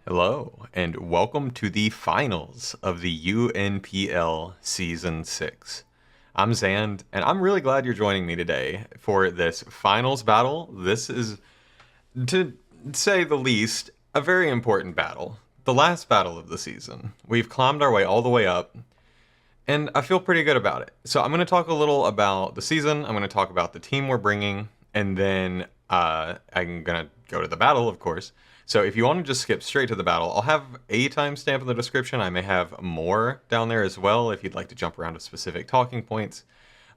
Hello, and welcome to the finals of the UNPL Season 6. I'm Zand, and I'm really glad you're joining me today for this finals battle. This is, to say the least, a very important battle. The last battle of the season. We've climbed our way all the way up, and I feel pretty good about it. So I'm going to talk a little about the season, I'm going to talk about the team we're bringing, and then I'm going to go to the battle, of course. So if you want to just skip straight to the battle, I'll have a timestamp in the description. I may have more down there as well if you'd like to jump around to specific talking points.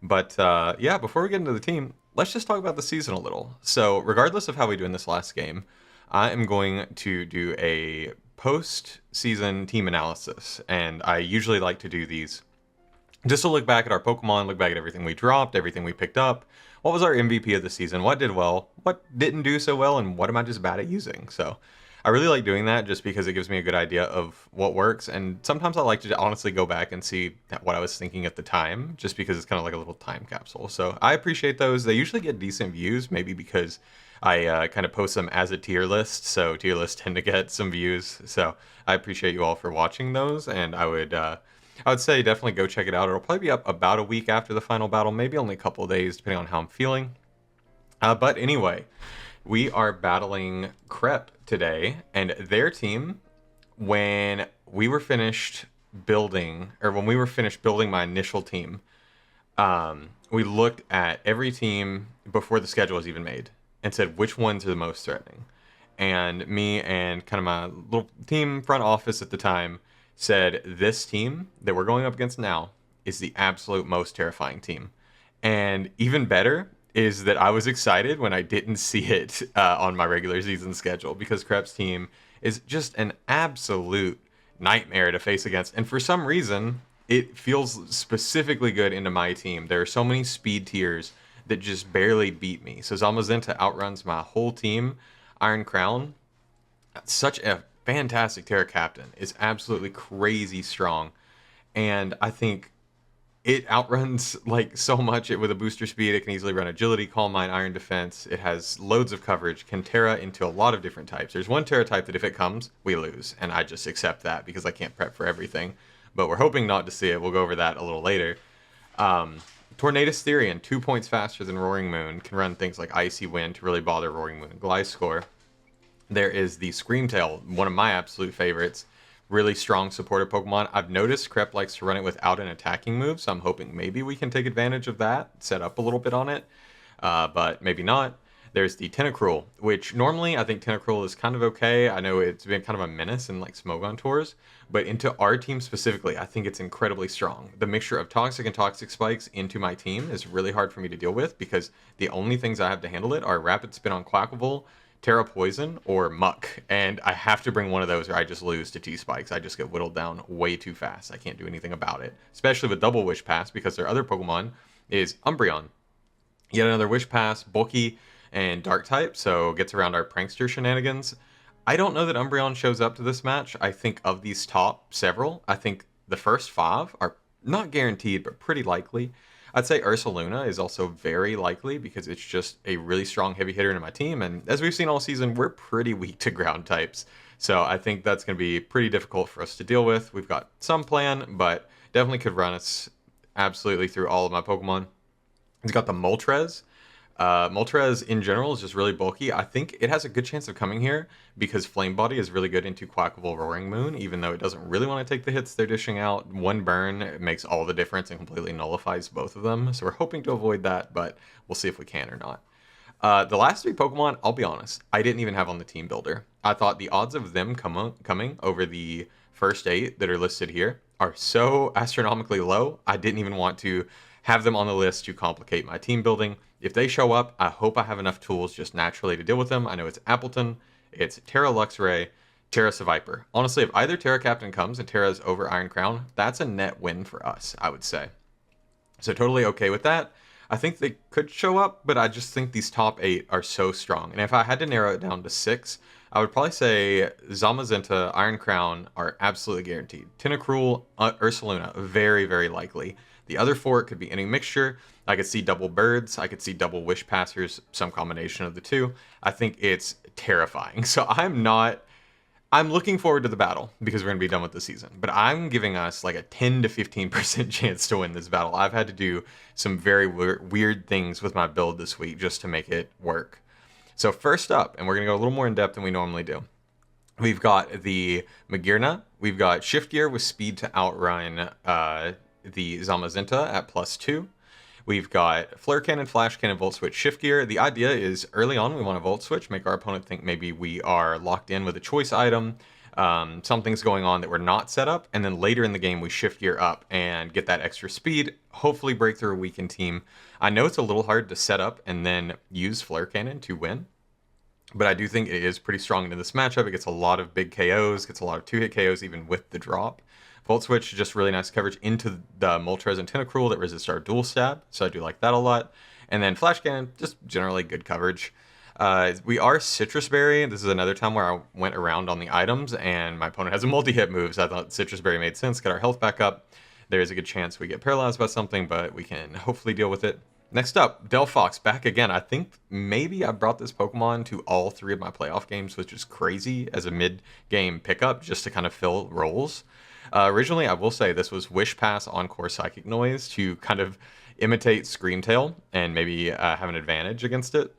But yeah, before we get into the team, let's just talk about the season a little. So regardless of how we do in this last game, I am going to do a post-season team analysis. And I usually like to do these just to look back at our Pokemon, look back at everything we dropped, everything we picked up. What was our MVP of the season? What did well? What didn't do so well? And what am I just bad at using? So I really like doing that just because it gives me a good idea of what works. And sometimes I like to honestly go back and see what I was thinking at the time, just because it's kind of like a little time capsule. So I appreciate those. They usually get decent views, maybe because I kind of post them as a tier list. So tier lists tend to get some views. So I appreciate you all for watching those. And I would say definitely go check it out. It'll probably be up about a week after the final battle, maybe only a couple of days, depending on how I'm feeling. But anyway, we are battling Crep today, and their team, when we were finished building, or when we were finished building my initial team, we looked at every team before the schedule was even made and said which ones are the most threatening. And me and kind of my little team front office at the time said this team that we're going up against now is the absolute most terrifying team. And even better is that I was excited when I didn't see it on my regular season schedule, because Crep's team is just an absolute nightmare to face against. And for some reason, it feels specifically good into my team. There are so many speed tiers that just barely beat me. So Zamazenta outruns my whole team. Iron Crown, such a fantastic Terra Captain, is absolutely crazy strong. And I think it outruns like so much. It with a booster speed, it can easily run agility, calm mind, iron defense. It has loads of coverage, can Terra into a lot of different types. There's one Terra type that if it comes, we lose, and I just accept that because I can't prep for everything. But we're hoping not to see it. We'll go over that a little later. Tornadus Therian, 2 points faster than Roaring Moon, can run things like Icy Wind to really bother Roaring Moon. Gliscor. There is the Screamtail, one of my absolute favorites. Really strong supportive Pokemon. I've noticed Crep likes to run it without an attacking move, so I'm hoping maybe we can take advantage of that, set up a little bit on it, but maybe not. There's the Tentacruel, which normally I think Tentacruel is kind of okay. I know it's been kind of a menace in like Smogon tours, but into our team specifically, I think it's incredibly strong. The mixture of Toxic and Toxic Spikes into my team is really hard for me to deal with because the only things I have to handle it are Rapid Spin on Quaquaval, Terra Poison, or Muck, and I have to bring one of those or I just lose to T-Spikes. I just get whittled down way too fast. I can't do anything about it, especially with Double Wish Pass, because their other Pokemon is Umbreon. Yet another Wish Pass, bulky and Dark type, so gets around our Prankster shenanigans. I don't know that Umbreon shows up to this match. I think of these top several, I think the first 5 are not guaranteed, but pretty likely. I'd say Ursaluna is also very likely because it's just a really strong heavy hitter in my team. And as we've seen all season, we're pretty weak to ground types. So I think that's going to be pretty difficult for us to deal with. We've got some plan, but definitely could run us absolutely through all of my Pokemon. He's got the Moltres. Moltres in general is just really bulky. I think it has a good chance of coming here because Flame Body is really good into Quaquaval Roaring Moon, even though it doesn't really want to take the hits they're dishing out. One burn makes all the difference and completely nullifies both of them. So we're hoping to avoid that, but we'll see if we can or not. The last 3 Pokemon, I'll be honest, I didn't even have on the team builder. I thought the odds of them coming over the first 8 that are listed here are so astronomically low, I didn't even want to have them on the list to complicate my team building. If they show up, I hope I have enough tools just naturally to deal with them. I know it's Appleton, it's Terra Luxray, Terra Seviper. Honestly, if either Terra Captain comes and Terra's over Iron Crown, that's a net win for us, I would say. So totally okay with that. I think they could show up, but I just think these top 8 are so strong. And if I had to narrow it down to 6, I would probably say Zamazenta, Iron Crown are absolutely guaranteed. Tentacruel, Ursaluna, very, very likely. The other 4, it could be any mixture. I could see double birds. I could see double wish passers, some combination of the two. I think it's terrifying. So I'm not I'm looking forward to the battle because we're going to be done with the season. But I'm giving us like a 10 to 15% chance to win this battle. I've had to do some very weird things with my build this week just to make it work. So first up, and we're going to go a little more in depth than we normally do. We've got the Magearna. We've got Shift Gear with speed to outrun the Zamazenta at +2. We've got Flare Cannon, Flash Cannon, Volt Switch, Shift Gear. The idea is early on we want to Volt Switch, make our opponent think maybe we are locked in with a choice item, something's going on that we're not set up, and then later in the game we Shift Gear up and get that extra speed, hopefully break through a weakened team. I know it's a little hard to set up and then use Flare Cannon to win, but I do think it is pretty strong into this matchup. It gets a lot of big KOs, gets a lot of 2-hit KOs even with the drop. Volt Switch, just really nice coverage into the Moltres and Tentacruel that resist our dual stab, so I do like that a lot. And then Flash Cannon, just generally good coverage. We are Citrus Berry. This is another time where I went around on the items and my opponent has a multi-hit move, so I thought Citrus Berry made sense, get our health back up. There is a good chance we get paralyzed by something, but we can hopefully deal with it. Next up, Delphox back again. I think maybe I brought this Pokemon to all 3 of my playoff games, which is crazy as a mid-game pickup just to kind of fill roles. Originally, I will say this was Wish Pass Encore Psychic Noise to kind of imitate Screamtail and maybe have an advantage against it,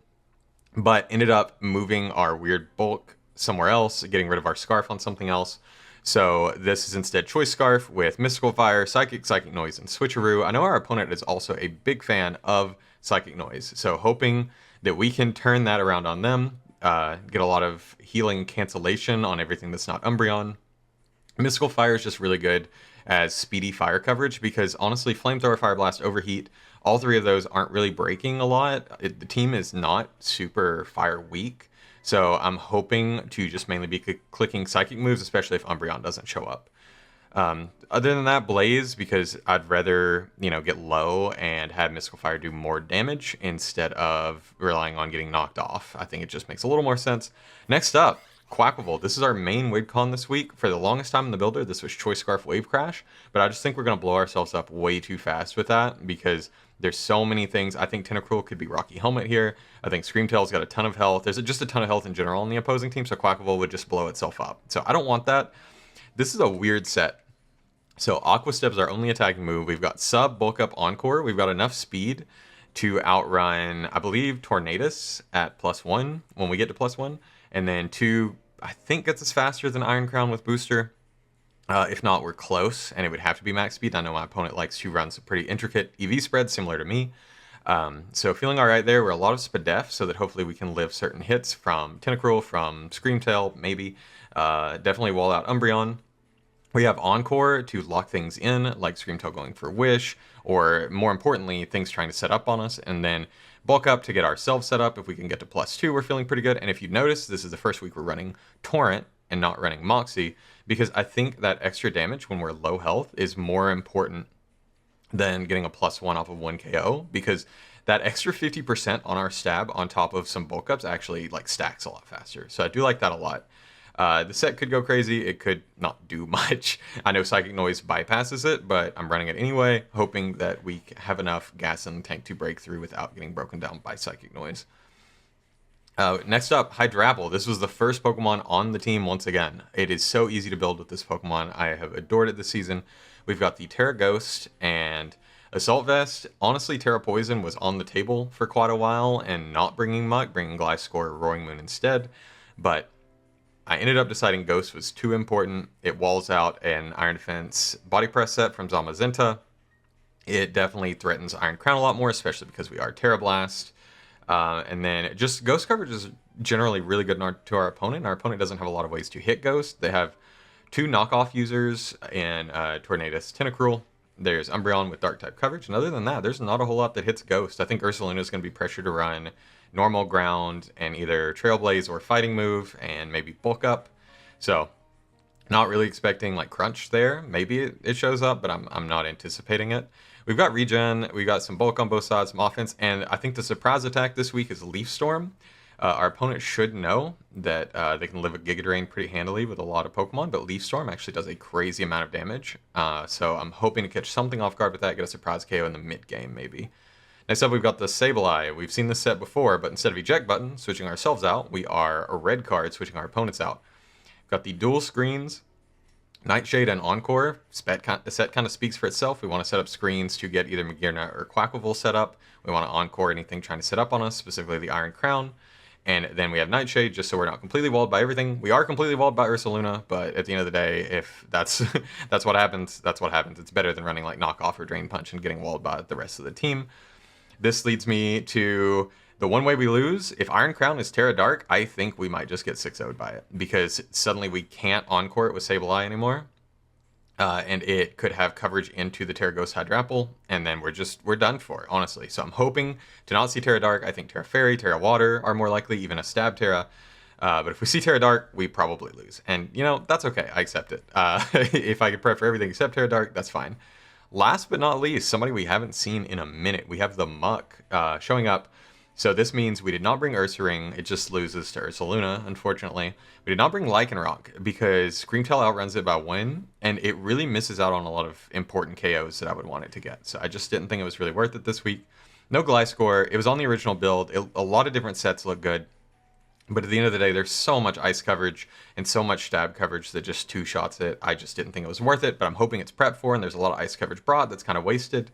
but ended up moving our weird bulk somewhere else, getting rid of our Scarf on something else. So this is instead Choice Scarf with Mystical Fire, Psychic Noise, and Switcheroo. I know our opponent is also a big fan of Psychic Noise, so hoping that we can turn that around on them, get a lot of healing cancellation on everything that's not Umbreon. Mystical Fire is just really good as speedy fire coverage because honestly, Flamethrower, Fire Blast, Overheat, all 3 of those aren't really breaking a lot. The team is not super fire weak. So I'm hoping to just mainly be clicking psychic moves, especially if Umbreon doesn't show up. Other than that, Blaze, because I'd rather, get low and have Mystical Fire do more damage instead of relying on getting knocked off. I think it just makes a little more sense. Next up, Quaquaval. This is our main WaveCon this week. For the longest time in the builder, this was Choice Scarf Wave Crash, but I just think we're going to blow ourselves up way too fast with that because there's so many things. I think Tentacruel could be Rocky Helmet here. I think Screamtail's got a ton of health. There's just a ton of health in general on the opposing team, so Quaquaval would just blow itself up. So I don't want that. This is a weird set. So Aqua Step is our only attacking move. We've got Sub, Bulk Up, Encore. We've got enough speed to outrun, I believe, Tornadus at +1 when we get to +1. And then 2, I think, gets us faster than Iron Crown with Booster. If not, we're close, and it would have to be max speed. I know my opponent likes to run some pretty intricate EV spreads, similar to me. So feeling all right there. We're a lot of Spadef, so that hopefully we can live certain hits from Tentacruel, from Screamtail, maybe. Definitely wall out Umbreon. We have Encore to lock things in, like Screamtail going for Wish, or more importantly, things trying to set up on us, and then Bulk Up to get ourselves set up. If we can get to +2, we're feeling pretty good. And if you notice, this is the first week we're running Torrent and not running Moxie, because I think that extra damage when we're low health is more important than getting a +1 off of 1 KO, because that extra 50% on our stab on top of some bulk ups actually stacks a lot faster. So I do like that a lot. The set could go crazy. It could not do much. I know Psychic Noise bypasses it, but I'm running it anyway, hoping that we have enough gas in the tank to break through without getting broken down by Psychic Noise. Next up, Hydrapple. This was the first Pokemon on the team once again. It is so easy to build with this Pokemon. I have adored it this season. We've got the Terra Ghost and Assault Vest. Honestly, Terra Poison was on the table for quite a while and not bringing Muck, bringing Gliscor or Roaring Moon instead. But I ended up deciding Ghost was too important. It walls out an Iron Defense Body Press set from Zamazenta. It definitely threatens Iron Crown a lot more, especially because we are Terra Blast. And then just Ghost coverage is generally really good to our opponent. Our opponent doesn't have a lot of ways to hit Ghost. They have 2 knockoff users in Tornadus, Tentacruel. There's Umbreon with Dark type coverage. And other than that, there's not a whole lot that hits Ghost. I think Ursaluna is going to be pressured to run normal ground and either Trailblaze or Fighting Move and maybe Bulk Up. So not really expecting Crunch there. Maybe it shows up, but I'm not anticipating it. We've got regen, we've got some bulk on both sides, some offense, and I think the surprise attack this week is Leaf Storm. Our opponent should know that they can live a Giga Drain pretty handily with a lot of Pokemon, but Leaf Storm actually does a crazy amount of damage. So I'm hoping to catch something off guard with that, get a surprise KO in the mid-game maybe. Next up, we've got the Sableye. We've seen this set before, but instead of eject button, switching ourselves out, we are a red card, switching our opponents out. Got the dual screens, Nightshade and Encore. The set kind of speaks for itself. We want to set up screens to get either Magearna or Quaquaval set up. We want to Encore anything trying to set up on us, specifically the Iron Crown. And then we have Nightshade, just so we're not completely walled by everything. We are completely walled by Ursaluna, but at the end of the day, if that's that's what happens, that's what happens. It's better than running like Knockoff or Drain Punch and getting walled by the rest of the team. This leads me to the one way we lose. If Iron Crown is Terra Dark, I think we might just get 6-0'd by it, because suddenly we can't Encore it with Sableye anymore. And it could have coverage into the Terra Ghost Hydrapple, and then we're done for, honestly. So I'm hoping to not see Terra Dark. I think Terra Fairy, Terra Water are more likely, even a Stab Terra. But if we see Terra Dark, we probably lose. And, you know, that's okay. I accept it. If I could prep for everything except Terra Dark, that's fine. Last but not least, somebody we haven't seen in a minute. We have the Muck showing up. So this means we did not bring Ursaring. It just loses to Ursaluna, unfortunately. We did not bring Lycanroc because Screamtail outruns it by 1, and it really misses out on a lot of important KOs that I would want it to get. So I just didn't think it was really worth it this week. No Gliscor. It was on the original build. A lot of different sets look good. But at the end of the day, there's so much ice coverage and so much stab coverage that just two-shots it. I just didn't think it was worth it, but I'm hoping it's prepped for, and there's a lot of ice coverage brought that's kind of wasted.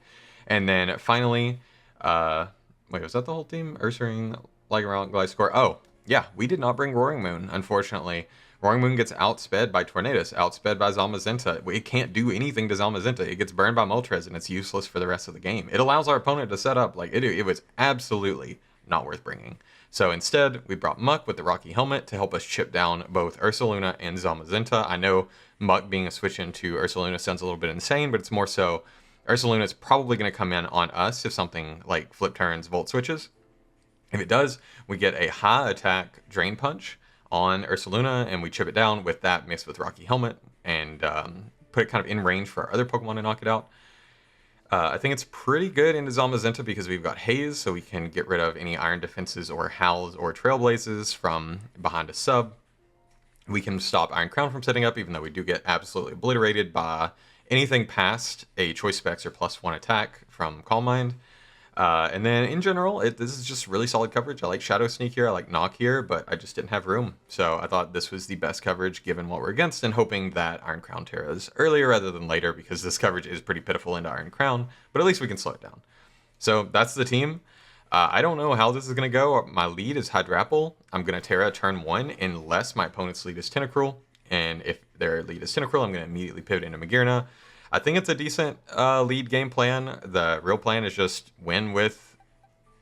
And then finally, wait, was that the whole team? Ursaring, Lycanroc, Gliscor. Oh, yeah, we did not bring Roaring Moon, unfortunately. Roaring Moon gets outsped by Tornadus, outsped by Zamazenta. It can't do anything to Zamazenta. It gets burned by Moltres, and it's useless for the rest of the game. It allows our opponent to set up. Like, it was absolutely not worth bringing. So instead, we brought Muck with the Rocky Helmet to help us chip down both Ursaluna and Zamazenta. I know Muck being a switch into Ursaluna sounds a little bit insane, but it's more so Ursaluna is probably going to come in on us if something like Flip Turns, Volt switches. If it does, we get a high attack Drain Punch on Ursaluna, and we chip it down with that mixed with Rocky Helmet and put it kind of in range for our other Pokemon to knock it out. I think it's pretty good into Zamazenta because we've got Haze, so we can get rid of any Iron Defenses or Howls or Trailblazes from behind a sub. We can stop Iron Crown from setting up, even though we do get absolutely obliterated by anything past a Choice Specs or +1 attack from Calm Mind. And then in general, this is just really solid coverage. I like Shadow Sneak here, I like Knock here, but I just didn't have room. So I thought this was the best coverage given what we're against, and hoping that Iron Crown Terras earlier rather than later, because this coverage is pretty pitiful into Iron Crown, but at least we can slow it down. So that's the team. I don't know how this is going to go. My lead is Hydrapple. I'm going to Terra turn 1 unless my opponent's lead is Tentacruel. And if their lead is Tentacruel, I'm going to immediately pivot into Magearna. I think it's a decent lead game plan. The real plan is just win with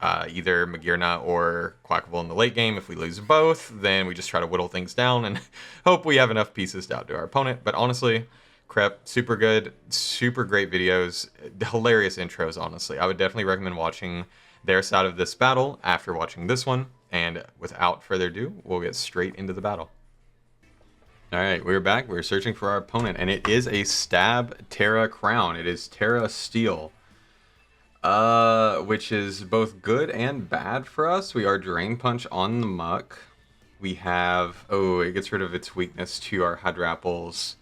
either Magearna or Quaquaval in the late game. If we lose both, then we just try to whittle things down and hope we have enough pieces to outdo our opponent. But honestly, Crep, super good, super great videos, hilarious intros, honestly. I would definitely recommend watching their side of this battle after watching this one. And without further ado, we'll get straight into the battle. All right, we're back. We're searching for our opponent, and it is a Stab Terra Crown. It is Terra Steel, which is both good and bad for us. We are Drain Punch on the Muck. We have, it gets rid of its weakness to our Hydrapples.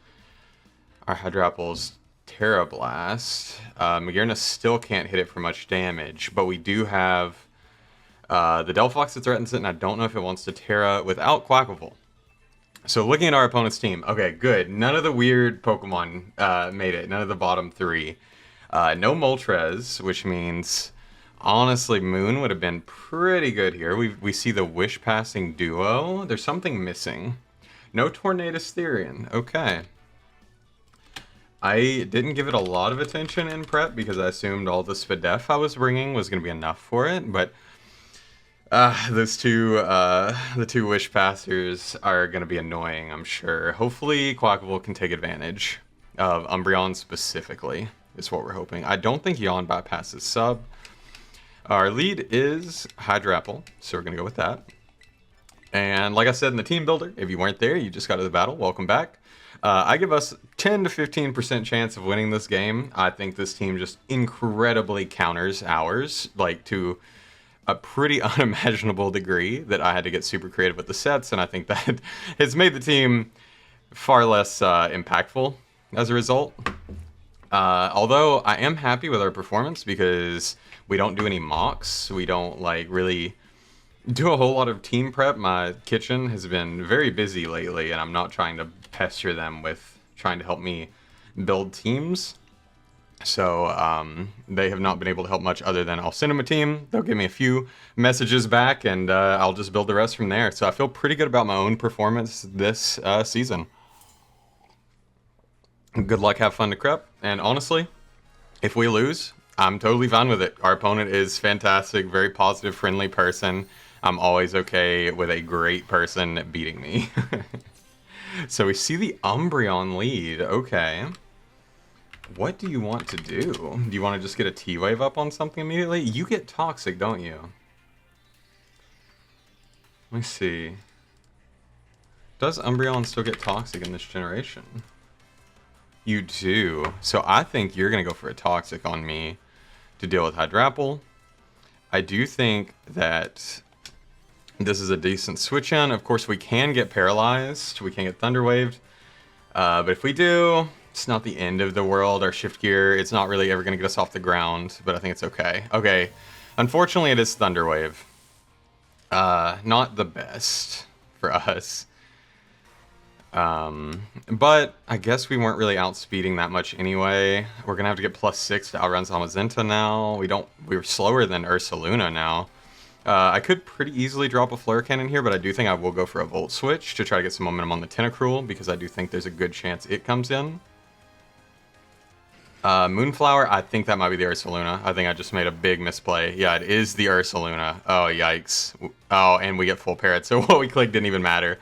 Our Hydrapple's Terra Blast. Magearna still can't hit it for much damage, but we do have the Delphox that threatens it, and I don't know if it wants to Terra without Quaquaval. So looking at our opponent's team, okay, good. None of the weird Pokemon made it. None of the bottom 3. No Moltres, which means, honestly, Moon would have been pretty good here. We see the Wish Passing duo. There's something missing. No Tornadus Therian. Okay. I didn't give it a lot of attention in prep because I assumed all the Spadef I was bringing was going to be enough for it, but those two, the two Wish Passers are going to be annoying, I'm sure. Hopefully Quaquaval can take advantage of Umbreon specifically, is what we're hoping. I don't think Yawn bypasses sub. Our lead is Hydrapple, so we're going to go with that. And like I said in the team builder, if you weren't there, you just got to the battle, welcome back. I give us 10 to 15% chance of winning this game. I think this team just incredibly counters ours, like to a pretty unimaginable degree that I had to get super creative with the sets, and I think that has made the team far less impactful as a result. Although I am happy with our performance because we don't do any mocks, we don't like really do a whole lot of team prep. My kitchen has been very busy lately, and I'm not trying to pester them with trying to help me build teams. So they have not been able to help much other than I'll send them a team, they'll give me a few messages back, and I'll just build the rest from there. So I feel pretty good about my own performance this season. Good luck, have fun to prep, and honestly, if we lose, I'm totally fine with it. Our opponent is fantastic, very positive, friendly person. I'm always okay with a great person beating me. So we see the Umbreon lead. Okay. What do you want to do? Do you want to just get a T-Wave up on something immediately? You get Toxic, don't you? Let me see. Does Umbreon still get Toxic in this generation? You do. So I think you're going to go for a Toxic on me to deal with Hydrapple. I do think that this is a decent switch in. Of course, we can get paralyzed. We can get Thunder Waved. But if we do, it's not the end of the world. Our Shift Gear, it's not really ever going to get us off the ground, but I think it's okay. Okay, unfortunately, it is Thunder Wave. Not the best for us. But I guess we weren't really outspeeding that much anyway. We're gonna have to get +6 to outrun Zamazenta now. We're slower than Ursaluna now. I could pretty easily drop a Flare Cannon here, but I do think I will go for a Volt Switch to try to get some momentum on the Tentacruel, because I do think there's a good chance it comes in. Moonflower, I think that might be the Ursaluna. I think I just made a big misplay. Yeah, it is the Ursaluna. Oh, yikes. Oh, and we get full parrot, so what we clicked didn't even matter.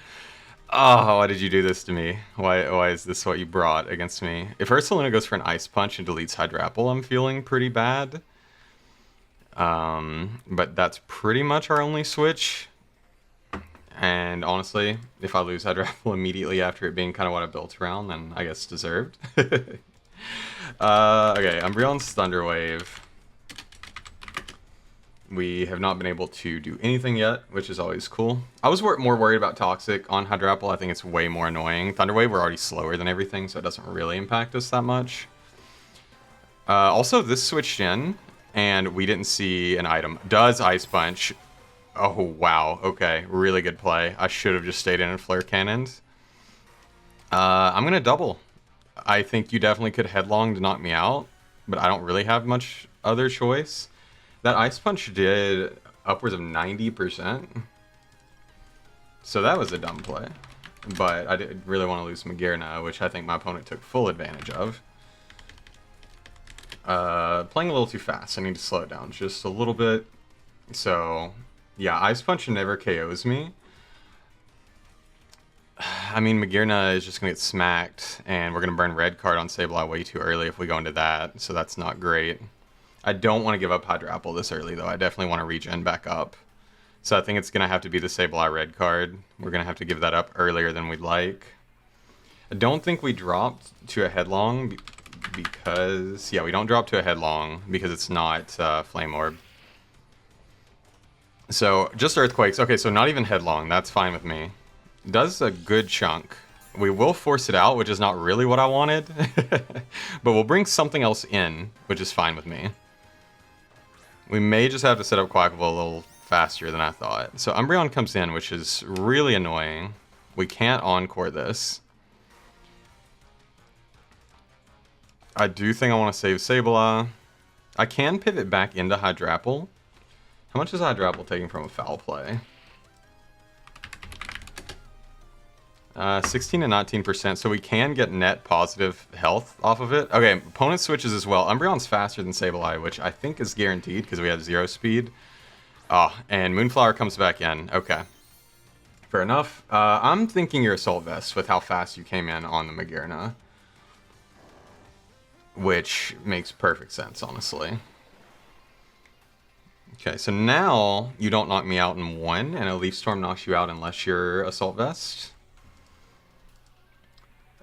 Oh, why did you do this to me? Why is this what you brought against me? If Ursaluna goes for an Ice Punch and deletes Hydrapple, I'm feeling pretty bad. But that's pretty much our only switch. And honestly, if I lose Hydrapple immediately after it being kind of what I built around, then I guess deserved. Okay, Umbreon's Thunder Wave. We have not been able to do anything yet, which is always cool. I was more worried about Toxic on Hydrapple. I think it's way more annoying. Thunder Wave, we're already slower than everything, so it doesn't really impact us that much. Also, this switched in, and we didn't see an item. Does Ice Punch. Oh, wow. Okay, really good play. I should have just stayed in and Flare Cannoned. I'm going to double. I think you definitely could Headlong to knock me out, but I don't really have much other choice. That Ice Punch did upwards of 90%. So that was a dumb play. But I did really want to lose Magearna, which I think my opponent took full advantage of. Playing a little too fast. I need to slow it down just a little bit. So, yeah, Ice Punch never KOs me. I mean, Magearna is just going to get smacked, and we're going to burn red card on Sableye way too early if we go into that, so that's not great. I don't want to give up Hydrapple this early, though. I definitely want to regen back up. So I think it's going to have to be the Sableye red card. We're going to have to give that up earlier than we'd like. I don't think we dropped to a Headlong because... Yeah, we don't drop to a Headlong because it's not Flame Orb. So, just Earthquakes. Okay, so not even Headlong. That's fine with me. Does a good chunk. We will force it out, which is not really what I wanted. But we'll bring something else in, which is fine with me. We may just have to set up Quaquaval a little faster than I thought. So Umbreon comes in, which is really annoying. We can't Encore this. I do think I want to save Sableye. I can pivot back into Hydrapple. How much is Hydrapple taking from a foul play? 16 and 19%, so we can get net positive health off of it. Okay, opponent switches as well. Umbreon's faster than Sableye, which I think is guaranteed because we have 0 speed. Oh, and Moonflower comes back in. Okay. Fair enough. I'm thinking you're Assault Vest with how fast you came in on the Magearna. Which makes perfect sense, honestly. Okay, so now you don't knock me out in 1, and a Leaf Storm knocks you out unless you're Assault Vest.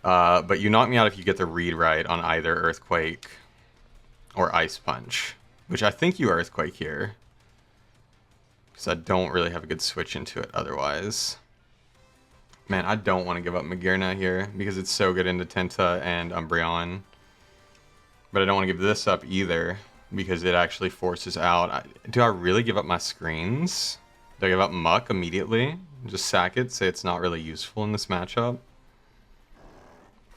But you knock me out if you get the read right on either Earthquake or Ice Punch, which I think you Earthquake here, because I don't really have a good switch into it otherwise. Man, I don't want to give up Magearna here because it's so good into Tenta and Umbreon, but I don't want to give this up either because it actually forces out. Do I really give up my screens? Do I give up Muck immediately? Just sack it, say it's not really useful in this matchup?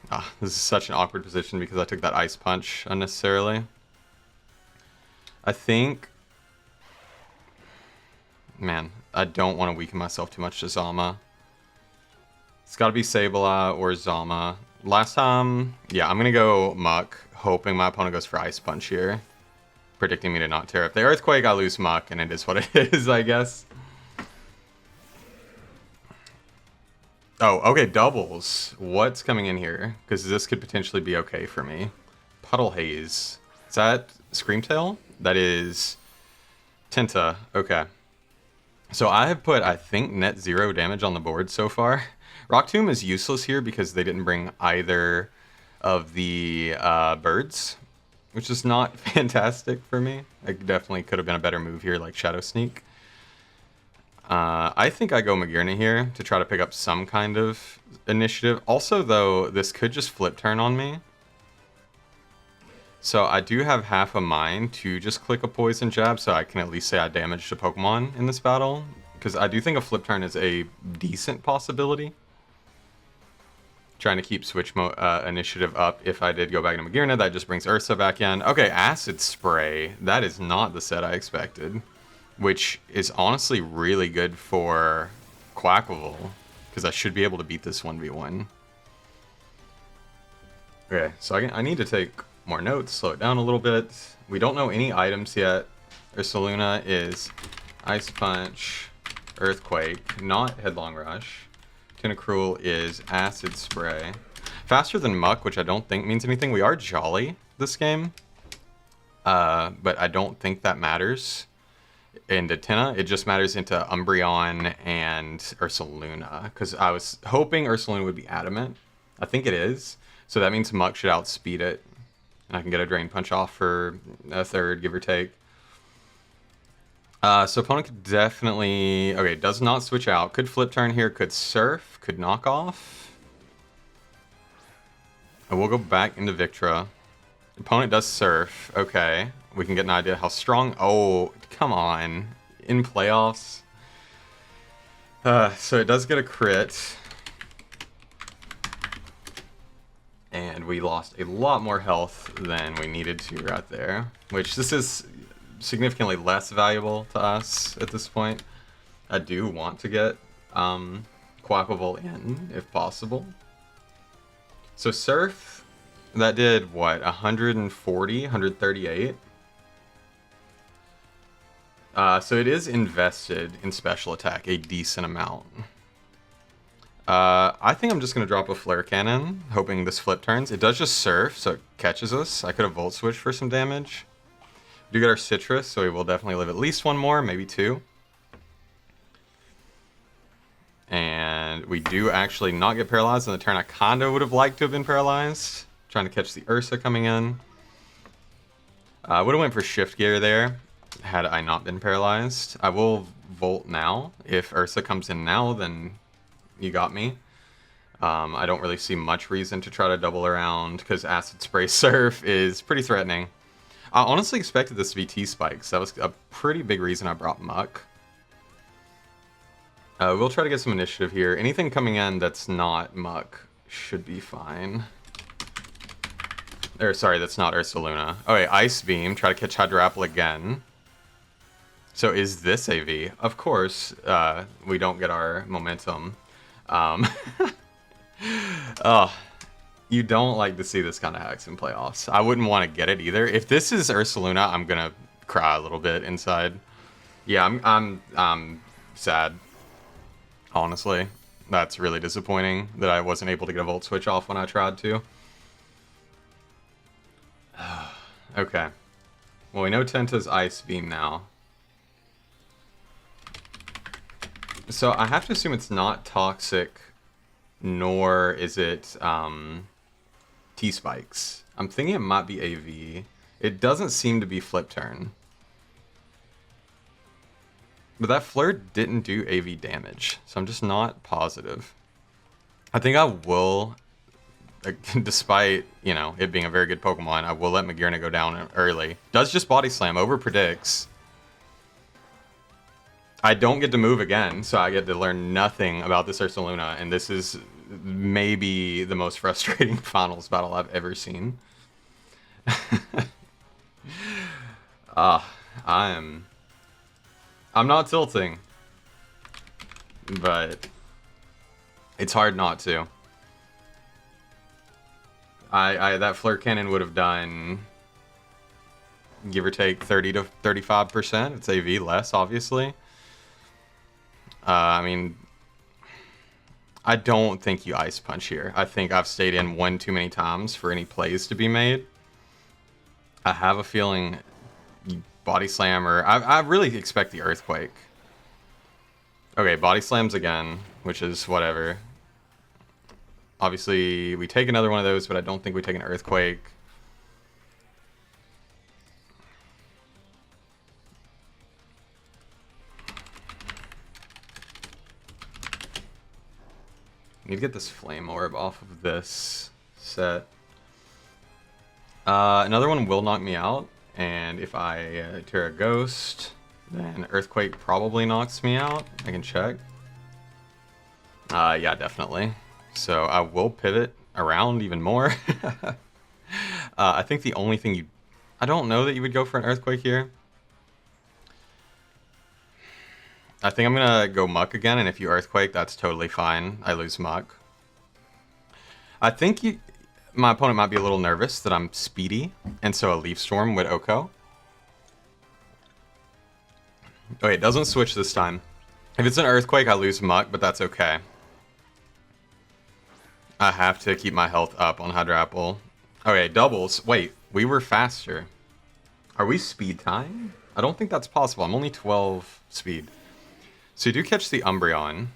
Ah, this is such an awkward position because I took that Ice Punch unnecessarily. I think... Man, I don't want to weaken myself too much to Zama. It's got to be Sableye or Zama. Last time, yeah, I'm going to go Muck, hoping my opponent goes for Ice Punch here. Predicting me to not tear up the Earthquake, I lose Muck, and it is what it is, I guess. Oh, okay, doubles. What's coming in here? Because this could potentially be okay for me. Puddle Haze. Is that Screamtail? That is Tenta. Okay. So I have put, I think, net 0 damage on the board so far. Rock Tomb is useless here because they didn't bring either of the birds, which is not fantastic for me. It definitely could have been a better move here, like Shadow Sneak. I think I go Magearna here to try to pick up some kind of initiative. Also, though, this could just flip turn on me. So I do have half a mind to just click a Poison Jab so I can at least say I damaged a Pokemon in this battle. Because I do think a flip turn is a decent possibility. Trying to keep Switch initiative up. If I did go back to Magearna, that just brings Ursa back in. Okay, Acid Spray. That is not the set I expected. Which is honestly really good for Quaquaval. Because I should be able to beat this 1v1. Okay, so I need to take more notes, slow it down a little bit. We don't know any items yet. Ursaluna is Ice Punch, Earthquake, not Headlong Rush. Tentacruel is Acid Spray. Faster than Muck, which I don't think means anything. We are Jolly this game, but I don't think that matters. Into Tenna, it just matters into Umbreon and Ursaluna, because I was hoping Ursaluna would be Adamant. I think it is, so that means Muck should outspeed it. And I can get a Drain Punch off for a third, give or take. So opponent could definitely... Okay, does not switch out. Could flip turn here, could Surf, could knock off. And we'll go back into Victra. Opponent does Surf. Okay, we can get an idea how strong... Oh, come on. In playoffs. So it does get a crit. And we lost a lot more health than we needed to right there. Which, this is significantly less valuable to us at this point. I do want to get Quaquaval in, if possible. So Surf, that did, what, 140, 138? So it is invested in special attack a decent amount. I think I'm just going to drop a Flare Cannon, hoping this flip turns. It does just Surf, so it catches us. I could have Volt Switched for some damage. We do get our Citrus, so we will definitely live at least one more, maybe two. And we do actually not get paralyzed on the turn. I kind of would have liked to have been paralyzed. Trying to catch the Ursa coming in. I would have went for Shift Gear there, had I not been paralyzed. I will Volt now. If Ursa comes in now, then you got me. I don't really see much reason to try to double around, because Acid Spray Surf is pretty threatening. I honestly expected this to be T-Spikes. That was a pretty big reason I brought Muck. We'll try to get some initiative here. Anything coming in that's not Muck should be fine. Or, sorry, that's not Ursaluna. Okay, Ice Beam. Try to catch Hydrapple again. So is this AV? Of course, we don't get our momentum. Oh, you don't like to see this kind of hacks in playoffs. I wouldn't want to get it either. If this is Ursaluna, I'm gonna cry a little bit inside. Yeah, I'm sad. Honestly, that's really disappointing that I wasn't able to get a Volt Switch off when I tried to. Okay. Well, we know Tenta's Ice Beam now. So I have to assume it's not Toxic, nor is it T-Spikes. I'm thinking it might be AV. It doesn't seem to be Flip Turn. But that Flare didn't do AV damage, so I'm just not positive. I think I will, despite, you know, it being a very good Pokemon, I will let Magearna go down early. Does just Body Slam, over predicts. I don't get to move again, so I get to learn nothing about this Ursaluna, and this is maybe the most frustrating finals battle I've ever seen. I'm not tilting, but it's hard not to. That Flirt Cannon would have done, give or take, 30 to 35%. It's AV less, obviously. I mean, I don't think you Ice Punch here. I think I've stayed in one too many times for any plays to be made. I have a feeling you Body Slam, or I really expect the Earthquake. Okay, Body Slams again, which is whatever. Obviously, we take another one of those, but I don't think we take an Earthquake. Need to get this Flame Orb off of this set. Another one will knock me out, and if I tear a Ghost, then Earthquake probably knocks me out. I can check. Yeah, definitely. So I will pivot around even more. I think the only thing I don't know that you would go for an Earthquake here. I think I'm gonna go Muck again, and if you Earthquake, that's totally fine. I lose Muck. I think my opponent might be a little nervous that I'm speedy, and so a Leaf Storm would Oko. Okay, it doesn't switch this time. If it's an Earthquake, I lose Muck, but that's okay. I have to keep my health up on Hydrapple. Okay, doubles. Wait, we were faster. Are we speed time? I don't think that's possible. I'm only 12 speed. So you do catch the Umbreon,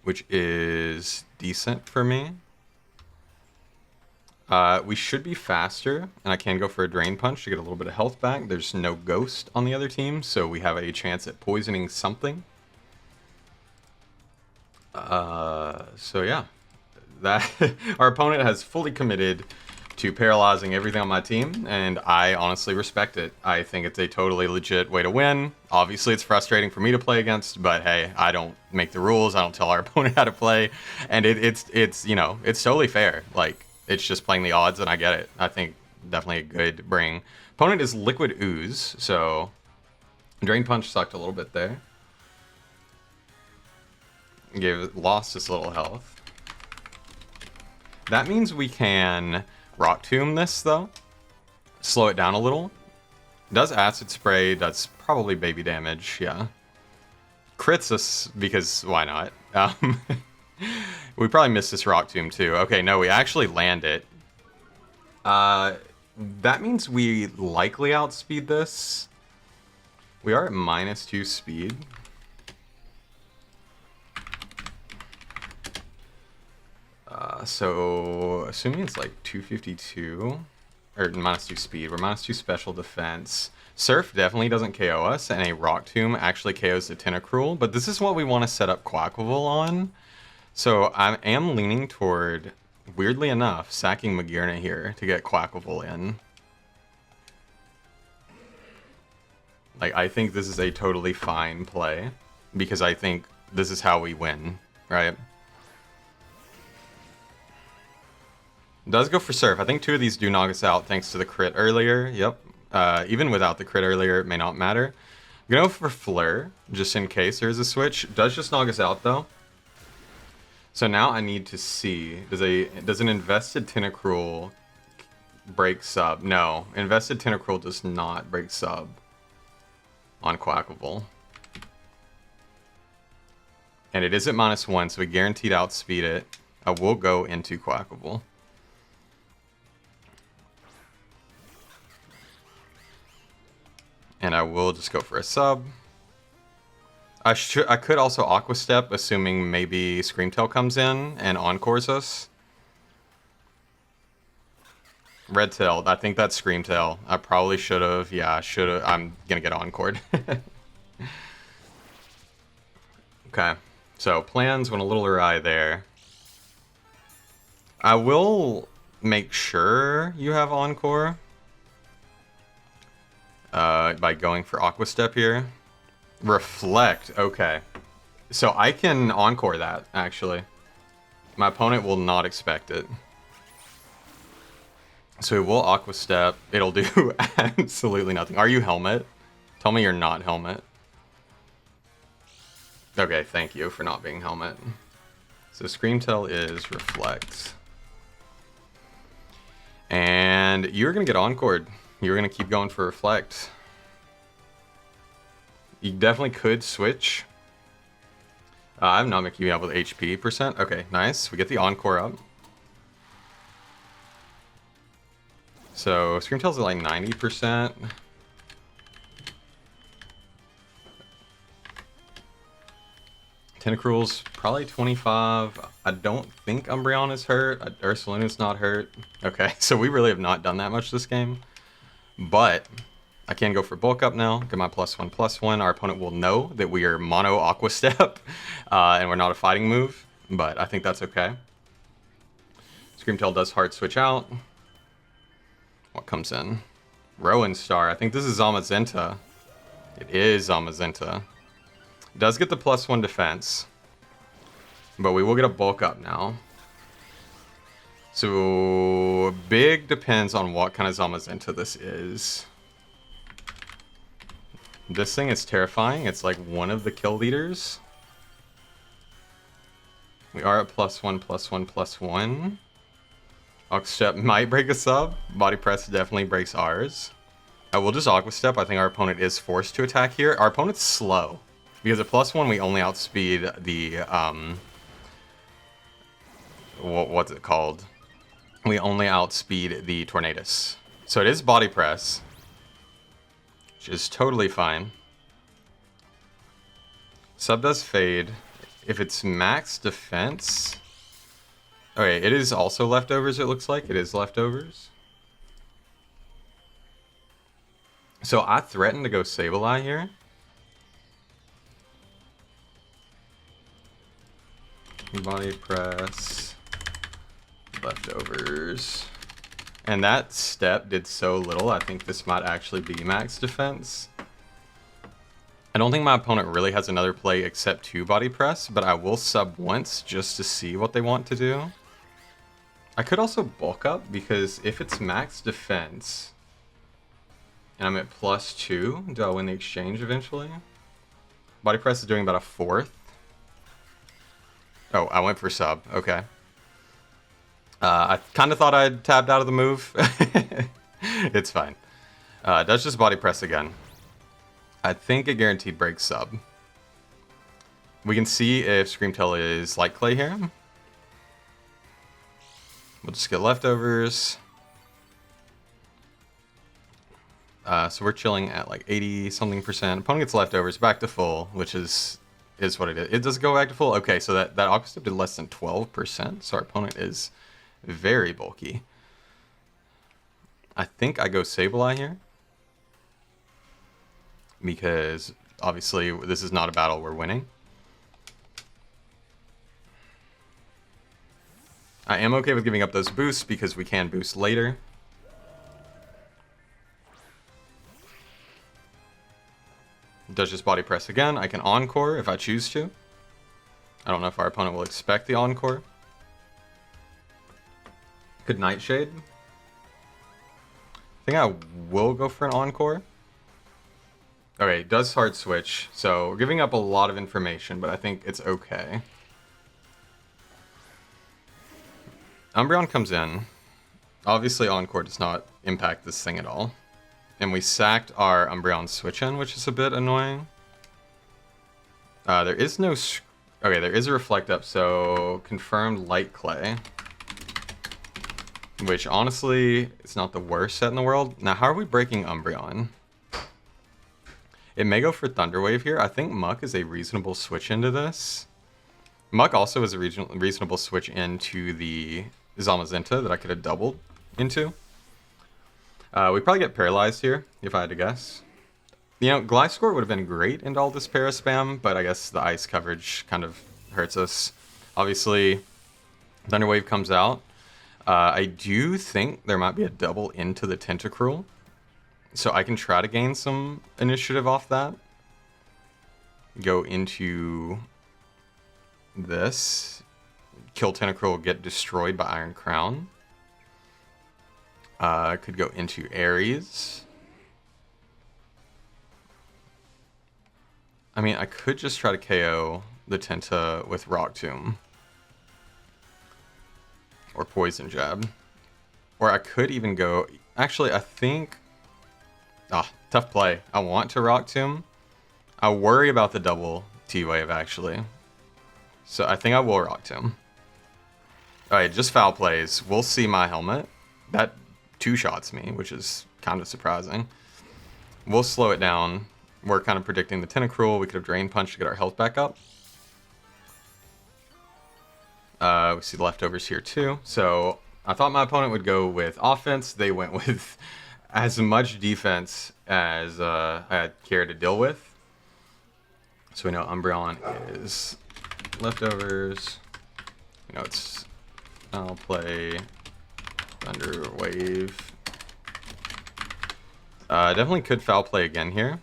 which is decent for me. We should be faster, and I can go for a Drain Punch to get a little bit of health back. There's no Ghost on the other team, so we have a chance at poisoning something. So yeah, that our opponent has fully committed to paralyzing everything on my team, and I honestly respect it. I think it's a totally legit way to win. Obviously, it's frustrating for me to play against, but hey, I don't make the rules. I don't tell our opponent how to play, and it's you know, it's totally fair. Like, it's just playing the odds, and I get it. I think definitely a good bring. Opponent is Liquid Ooze, so Drain Punch sucked a little bit there. Lost this little health. That means we can Rock Tomb this, though. Slow it down a little. Does Acid Spray, does probably baby damage, yeah. Crits us, because why not? We probably missed this Rock Tomb, too. Okay, no, we actually land it. That means we likely outspeed this. We are at -2 speed. So, assuming it's like 252, or -2 speed, we're -2 special defense. Surf definitely doesn't KO us, and a Rock Tomb actually KOs the Tentacruel, but this is what we want to set up Quaquaval on. So, I am leaning toward, weirdly enough, sacking Magearna here to get Quaquaval in. Like, I think this is a totally fine play, because I think this is how we win, right? Does go for Surf. I think 2 of these do knock us out thanks to the crit earlier. Yep. Even without the crit earlier, it may not matter. I'm gonna go for Flare, just in case there's a switch. Does just knock us out, though. So now I need to see, does an invested Tentacruel break sub? No. Invested Tentacruel does not break sub on Quaquaval. And it is at -1, so we guaranteed outspeed it. I will go into Quaquaval. And I will just go for a sub. I could also Aqua Step, assuming maybe Screamtail comes in and encores us. Red Tail, I think that's Screamtail. I probably should have. Yeah, I should have. I'm gonna get encored. Okay, so plans went a little awry there. I will make sure you have Encore by going for Aqua Step here. Reflect, okay. So I can encore that, actually. My opponent will not expect it. So it will Aqua Step. It'll do absolutely nothing. Are you Helmet? Tell me you're not Helmet. Okay, thank you for not being Helmet. So Screamtail is Reflect. And you're going to get Encored. You're going to keep going for Reflect. You definitely could switch. I'm not making you up with HP percent. Okay, nice. We get the Encore up. So Screamtail's at like 90%. Tentacruel's probably 25. I don't think Umbreon is hurt. Ursaluna's not hurt. Okay, so we really have not done that much this game. But I can go for bulk up now. Get my +1/+1. Our opponent will know that we are mono Aqua Step and we're not a fighting move. But I think that's okay. Screamtail does hard switch out. What comes in? Rowan Star. I think this is Zamazenta. It is Zamazenta. Does get the +1 defense. But we will get a bulk up now. So big depends on what kind of Zamazenta this is. This thing is terrifying. It's like one of the kill leaders. We are at +1/+1/+1. Aqua Step might break a sub. Body Press definitely breaks ours. I will just Aqua Step. I think our opponent is forced to attack here. Our opponent's slow. Because at +1 we only outspeed the, what's it called? We only outspeed the Tornadus. So it is Body Press, which is totally fine. Sub does fade. If it's max defense... Okay, it is also leftovers, it looks like. It is leftovers. So I threaten to go Sableye here. Body Press, leftovers. And that step did so little, I think this might actually be max defense. I don't think my opponent really has another play except to Body Press, but I will sub once just to see what they want to do. I could also bulk up, because if it's max defense, and I'm at +2, do I win the exchange eventually? Body Press is doing about a 4th. Oh, I went for sub. Okay. I kind of thought I'd tapped out of the move. It's fine. Does just Body Press again. I think a guaranteed break sub. We can see if Screamtail is Light Clay here. We'll just get leftovers. So we're chilling at like 80-something%. Opponent gets leftovers, back to full, which is what it is. It does go back to full. Okay, so that Aqua Step did less than 12%. So our opponent is very bulky. I think I go Sableye here. Because obviously this is not a battle we're winning. I am okay with giving up those boosts because we can boost later. Does just Body Press again. I can Encore if I choose to. I don't know if our opponent will expect the Encore. Could Nightshade. I think I will go for an Encore. Okay, does hard switch. So we're giving up a lot of information, but I think it's okay. Umbreon comes in. Obviously Encore does not impact this thing at all. And we sacked our Umbreon switch in, which is a bit annoying. There is no... Okay, there is a Reflect Up, so confirmed Light Clay. Which, honestly, it's not the worst set in the world. Now, how are we breaking Umbreon? It may go for Thunder Wave here. I think Muck is a reasonable switch into this. Muck also is a reasonable switch into the Zamazenta that I could have doubled into. We probably get paralyzed here, if I had to guess. You know, Gliscor would have been great into all this para spam, but I guess the ice coverage kind of hurts us. Obviously, Thunder Wave comes out. I do think there might be a double into the Tentacruel, so I can try to gain some initiative off that. go into this. Kill Tentacruel, get destroyed by Iron Crown. Could go into Ares. I mean, I could just try to KO the Tenta with Rock Tomb. Or Poison Jab. Or I could even go... Actually, I think... tough play. I want to Rock Tomb. I worry about the double T-Wave, actually. So I think I will Rock Tomb. Alright, just foul plays. We'll see my helmet. That two-shots me, which is kind of surprising. We'll slow it down. We're kind of predicting the Tentacruel. We could have Drain Punch to get our health back up. We see the leftovers here too. So I thought my opponent would go with offense. They went with as much defense as I had care to deal with. So we know Umbreon is leftovers. You know, it's... I'll play Thunder Wave. Definitely could foul play again here.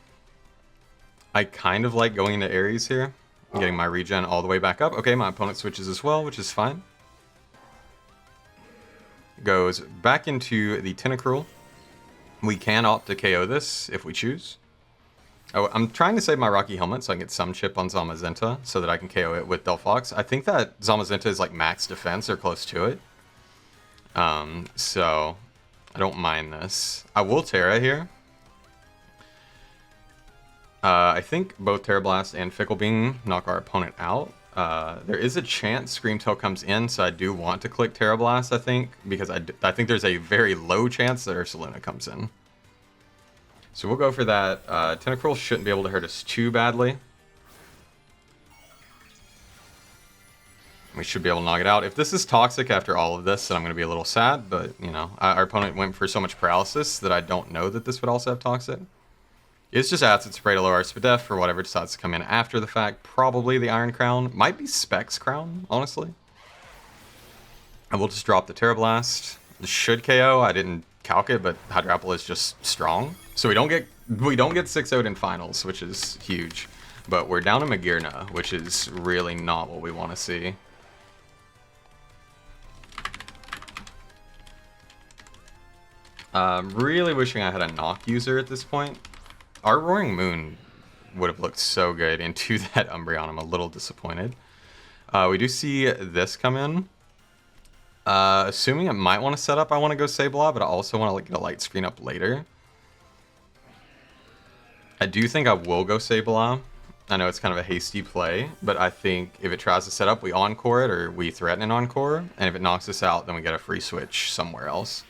I kind of like going into Ares here. Getting my regen all the way back up. Okay, my opponent switches as well, which is fine. Goes back into the Tentacruel. We can opt to KO this if we choose. Oh, I'm trying to save my Rocky Helmet so I can get some chip on Zamazenta so that I can KO it with Delphox. I think that Zamazenta is like max defense or close to it. So I don't mind this. I will Terra here. I think both Terra Blast and Fickle Beam knock our opponent out. There is a chance Screamtail comes in, so I do want to click Terra Blast, I think, because I think there's a very low chance that Ursaluna comes in. So we'll go for that. Tentacruel shouldn't be able to hurt us too badly. We should be able to knock it out. If this is toxic after all of this, then I'm going to be a little sad, but, you know, our opponent went for so much paralysis that I don't know that this would also have toxic. It's just Acid Spray to lower our Spadef for whatever decides to come in after the fact. Probably the Iron Crown. Might be Specs Crown, honestly. I will just drop the Terra Blast. This should KO. I didn't calc it, but Hydrapple is just strong. So we don't get 6-0'd in finals, which is huge. But we're down to Magearna, which is really not what we want to see. Really wishing I had a knock user at this point. Our Roaring Moon would have looked so good into that Umbreon. I'm a little disappointed. We do see this come in. Assuming it might want to set up, I want to go Sableye, but I also want to get a light screen up later. I do think I will go Sableye. I know it's kind of a hasty play, but I think if it tries to set up, we Encore it, or we threaten an Encore, and if it knocks us out, then we get a free switch somewhere else.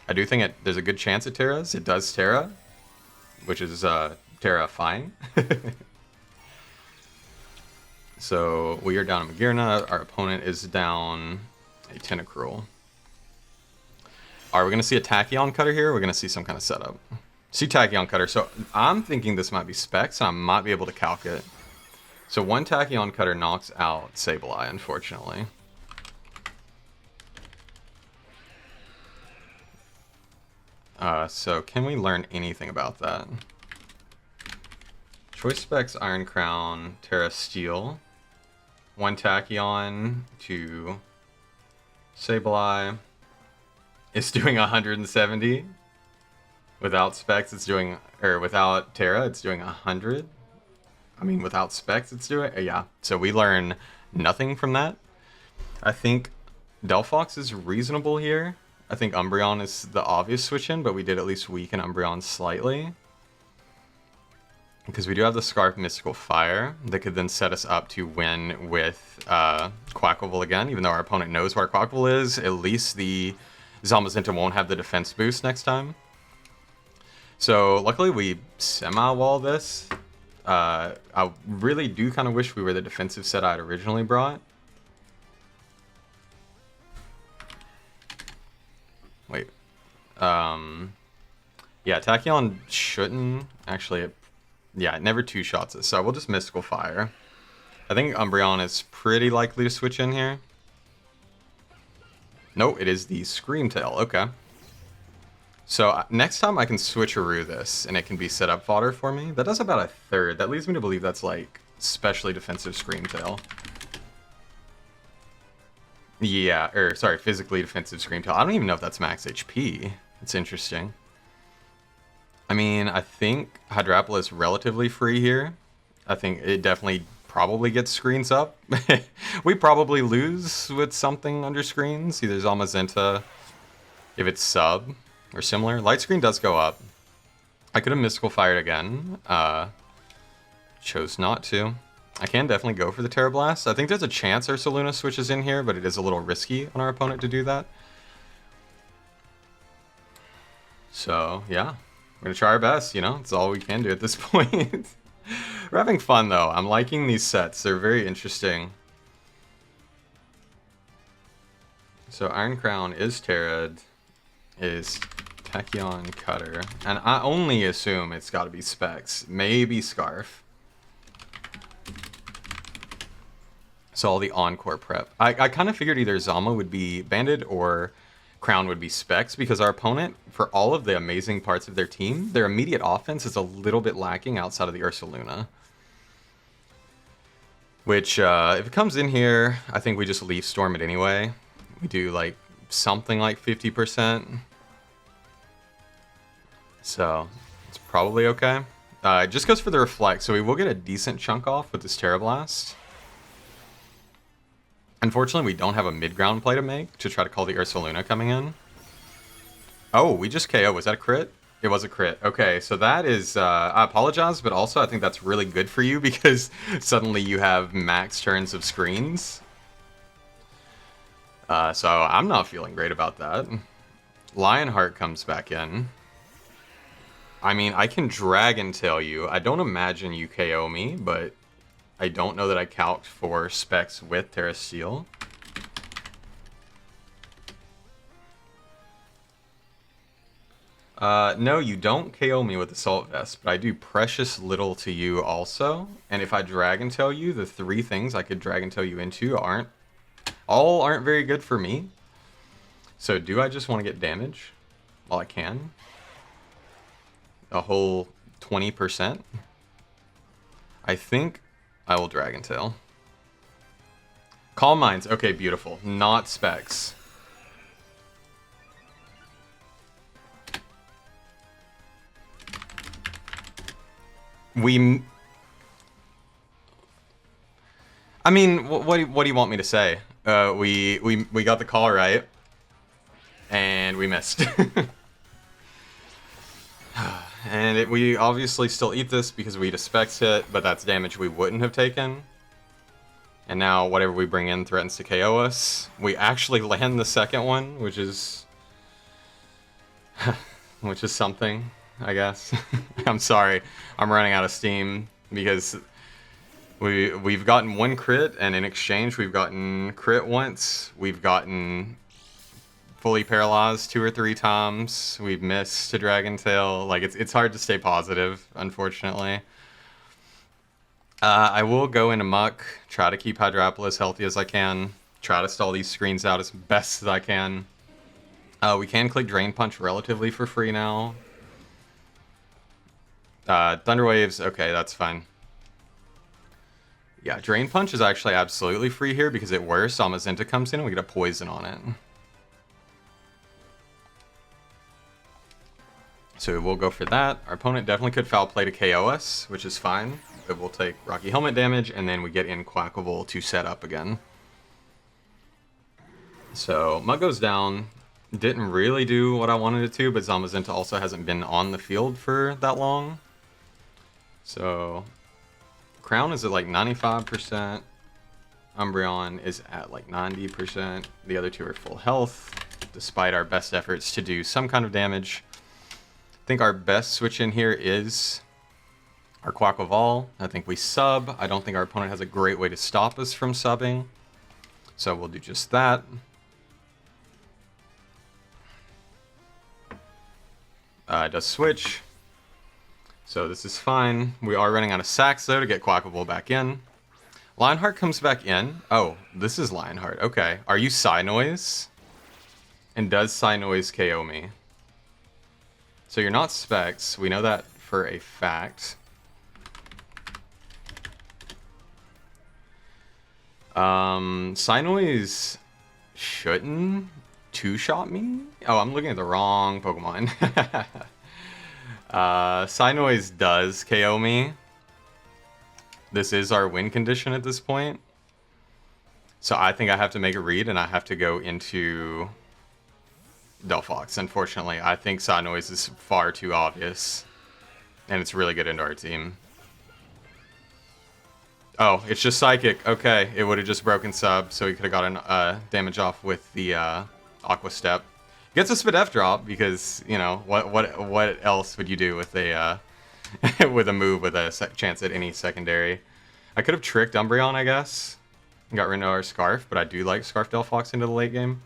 I do think there's a good chance it Terras. It does Terra, which is terrifying. So we are down to Magearna. Our opponent is down a Tentacruel. Are we going to see a Tachyon Cutter here? Or we're going to see some kind of setup. See Tachyon Cutter. So I'm thinking this might be Specs, and I might be able to calc it. So one Tachyon Cutter knocks out Sableye, unfortunately. So can we learn anything about that? Choice Specs, Iron Crown, Terra Steel. One Tachyon to Sableye. It's doing 170. Without Specs, it's doing, or without Terra, it's doing 100. I mean, without Specs, it's doing, yeah. So we learn nothing from that. I think Delphox is reasonable here. I think Umbreon is the obvious switch in, but we did at least weaken Umbreon slightly. Because we do have the Scarf Mystical Fire that could then set us up to win with Quaquaval again. Even though our opponent knows where Quaquaval is, at least the Zamazenta won't have the defense boost next time. So luckily we semi-wall this. I really do kind of wish we were the defensive set I had originally brought. Wait. Yeah, Tachyon shouldn't actually. Yeah, it never two-shots us, so we'll just Mystical Fire. I think Umbreon is pretty likely to switch in here. No, it is the Screamtail. Okay. So next time I can switcheroo this, and it can be set up fodder for me. That does about a third. That leads me to believe that's like especially defensive Screamtail. Yeah, or sorry, physically defensive Screamtail. I don't even know if that's max HP. It's interesting. I mean, I think Hydrapple is relatively free here. I think it definitely probably gets screens up. We probably lose with something under screens, either Zamazenta, if it's sub, or similar. Light screen does go up. I could have Mystical Fired again. Chose not to. I can definitely go for the Terra Blast. I think there's a chance Ursaluna switches in here, but it is a little risky on our opponent to do that. So, yeah. We're gonna try our best, you know? It's all we can do at this point. We're having fun, though. I'm liking these sets. They're very interesting. So, Iron Crown is Terra'd, is Tachyon Cutter, and I only assume it's gotta be Specs. Maybe Scarf. So all the Encore prep. I kind of figured either Zama would be Banded or Crown would be Specs, because our opponent, for all of the amazing parts of their team, their immediate offense is a little bit lacking outside of the Ursaluna. Which, if it comes in here, I think we just Leaf Storm it anyway. We do like something like 50%. So it's probably okay. It just goes for the Reflect, so we will get a decent chunk off with this Terra Blast. Unfortunately, we don't have a mid-ground play to make to try to call the Ursaluna coming in. Oh, we just KO. Was that a crit? It was a crit. Okay, so that is... I apologize, but also I think that's really good for you because suddenly you have max turns of screens. So I'm not feeling great about that. Lionheart comes back in. I mean, I can Dragon Tail you. I don't imagine you KO me, but... I don't know that I calced for Specs with Terra Steel. No, you don't KO me with Assault Vest, but I do precious little to you also. And if I Dragon Tail you, the 3 things I could Dragon Tail you into aren't very good for me. So do I just want to get damage while I can? A whole 20%? I think I will Dragon Tail. Calm Minds. Okay, beautiful. Not Specs. I mean, what do you want me to say? We got the call right, and we missed. And we obviously still eat this because we Specs hit, but that's damage we wouldn't have taken. And now whatever we bring in threatens to KO us. We actually land the second one, which is something, I guess. I'm sorry, I'm running out of steam because we've gotten 1 crit, and in exchange we've gotten crit once. We've gotten fully paralyzed 2 or 3 times. We've missed a Dragon Tail. Like, it's hard to stay positive, unfortunately. I will go into Muck, try to keep Hydrapple as healthy as I can, try to stall these screens out as best as I can. We can click Drain Punch relatively for free now. Thunder Waves, okay, that's fine. Yeah, Drain Punch is actually absolutely free here because it works. Zamazenta comes in and we get a Poison on it. So we'll go for that. Our opponent definitely could foul play to KO us, which is fine. But we'll take Rocky Helmet damage, and then we get in Quaquaval to set up again. So Mug goes down. Didn't really do what I wanted it to, but Zamazenta also hasn't been on the field for that long. So Crown is at like 95%. Umbreon is at like 90%. The other 2 are full health, despite our best efforts to do some kind of damage. I think our best switch in here is our Quaquaval. I think we sub. I don't think our opponent has a great way to stop us from subbing. So we'll do just that. It does switch. So this is fine. We are running out of sacks though to get Quaquaval back in. Lionheart comes back in. Oh, this is Lionheart. Okay. Are you Psynoise? And does Psynoise KO me? So you're not Specs. We know that for a fact. Cynoiz shouldn't two-shot me? Oh, I'm looking at the wrong Pokemon. Cynoiz does KO me. This is our win condition at this point. So I think I have to make a read, and I have to go into Delphox. Unfortunately, I think Cynoiz is far too obvious, and it's really good into our team. Oh, it's just Psychic. Okay, it would have just broken sub, so he could have gotten damage off with the Aqua Step. Gets a Spadef drop because, you know, what else would you do with a with a move with a chance at any secondary? I could have tricked Umbreon, I guess. Got rid of our Scarf, but I do like Scarf Delphox into the late game.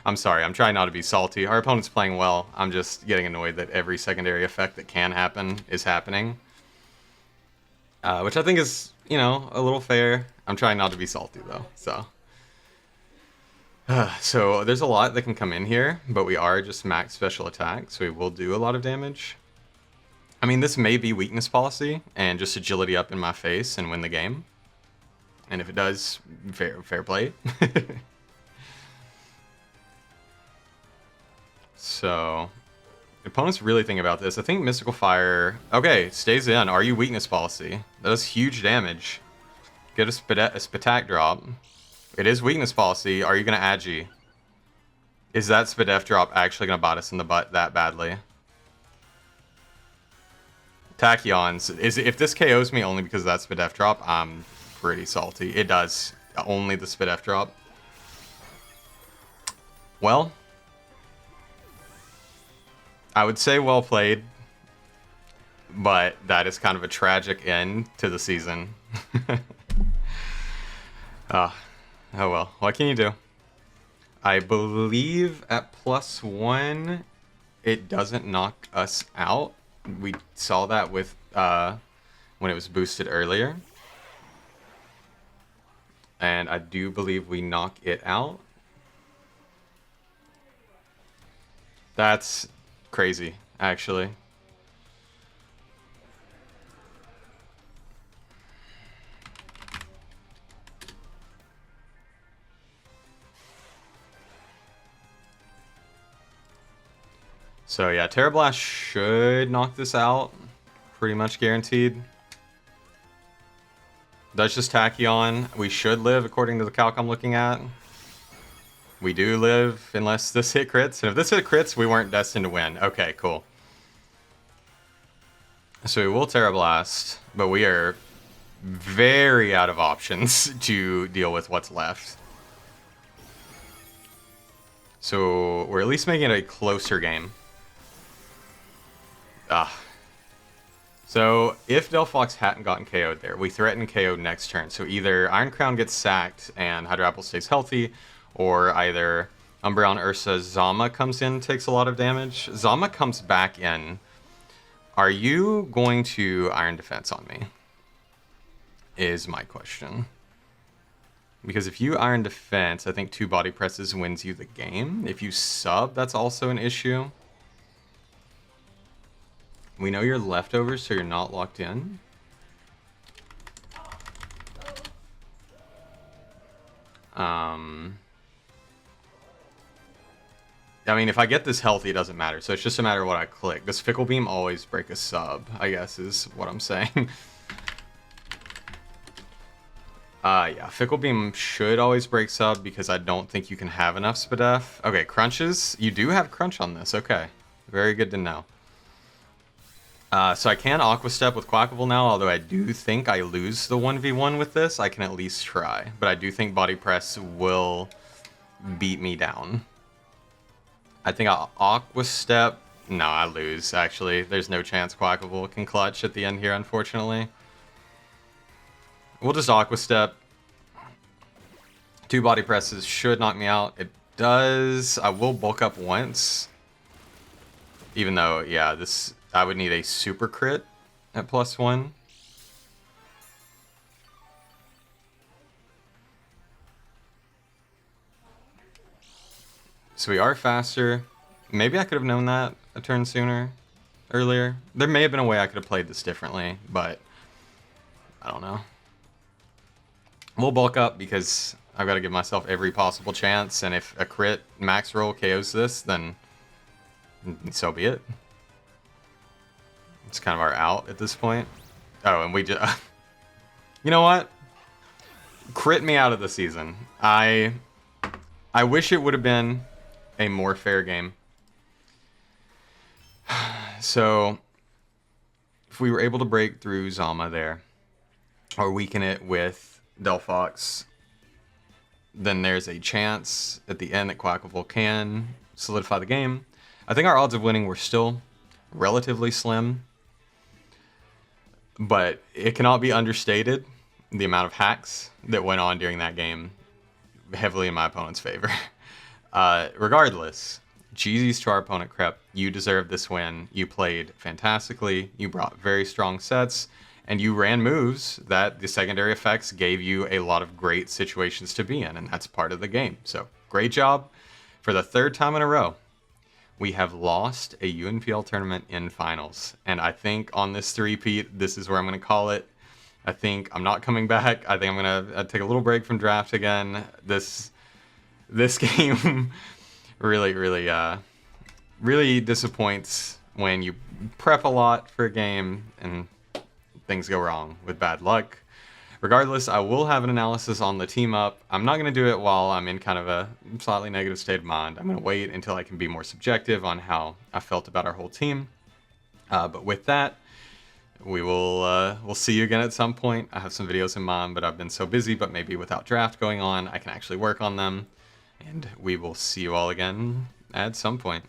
I'm sorry, I'm trying not to be salty. Our opponent's playing well. I'm just getting annoyed that every secondary effect that can happen is happening. Which I think is, you know, a little fair. I'm trying not to be salty, though, so... so there's a lot that can come in here, but we are just max special attack, so we will do a lot of damage. I mean, this may be weakness policy, and just agility up in my face and win the game. And if it does, fair play. So, the opponent's really thinking about this. I think Mystical Fire... Okay, stays in. Are you weakness policy? That does huge damage. Get a Spatak drop. It is weakness policy. Are you going to Agi? Is that Spadef drop actually going to bite us in the butt that badly? Tachyons. If this KOs me only because of that Spadef drop, I'm pretty salty. It does. Only the Spadef drop. Well, I would say well played, but that is kind of a tragic end to the season. Oh well, what can you do? I believe at +1, it doesn't knock us out. We saw that with when it was boosted earlier. And I do believe we knock it out. That's crazy, actually. So yeah, Terra Blast should knock this out. Pretty much guaranteed. That's just Tachyon. We should live according to the calc I'm looking at. We do live unless this hit crits. And if this hit crits, we weren't destined to win. Okay, cool. So we will Terra Blast, but we are very out of options to deal with what's left. So we're at least making it a closer game. So if Delphox hadn't gotten KO'd there, we threaten KO next turn. So either Iron Crown gets sacked and Hydrapple stays healthy, or either Umbreon Ursa Zama comes in, takes a lot of damage. Zama comes back in. Are you going to Iron Defense on me? Is my question. Because if you Iron Defense, I think 2 body presses wins you the game. If you sub, that's also an issue. We know you're leftovers, so you're not locked in. I mean, if I get this healthy, it doesn't matter. So it's just a matter of what I click. Does Fickle Beam always break a sub, I guess is what I'm saying. Yeah, Fickle Beam should always break sub because I don't think you can have enough Spadef. Okay, crunches. You do have crunch on this. Okay, very good to know. So I can Aqua Step with Quaquaval now, although I do think I lose the 1v1 with this. I can at least try, but I do think Body Press will beat me down. I think I'll Aqua Step. No, I lose, actually. There's no chance Quaquaval can clutch at the end here, unfortunately. We'll just Aqua Step. 2 Body Presses should knock me out. It does. I will bulk up once. Even though, yeah, this... I would need a super crit at +1. So we are faster. Maybe I could have known that a turn sooner, earlier. There may have been a way I could have played this differently, but I don't know. We'll bulk up because I've got to give myself every possible chance, and if a crit max roll KOs this, then so be it. It's kind of our out at this point. Oh, and we just... You know what? Crit me out of the season. I wish it would have been a more fair game. So, if we were able to break through Zama there, or weaken it with Delphox, then there's a chance at the end that Quaquaval can solidify the game. I think our odds of winning were still relatively slim, but it cannot be understated the amount of hacks that went on during that game, heavily in my opponent's favor. Regardless, GG's to our opponent, Crep. You deserved this win. You played fantastically. You brought very strong sets, and you ran moves that the secondary effects gave you a lot of great situations to be in, and that's part of the game. So, great job. For the third time in a row, we have lost a UNPL tournament in finals, and I think on this three-peat, this is where I'm going to call it. I think I'm not coming back. I think I'm going to take a little break from draft again. This game really disappoints when you prep a lot for a game and things go wrong with bad luck. Regardless, I will have an analysis on the team up. I'm not going to do it while I'm in kind of a slightly negative state of mind. I'm going to wait until I can be more subjective on how I felt about our whole team. But with that, we'll see you again at some point. I have some videos in mind, but I've been so busy, but maybe without draft going on, I can actually work on them. And we will see you all again at some point.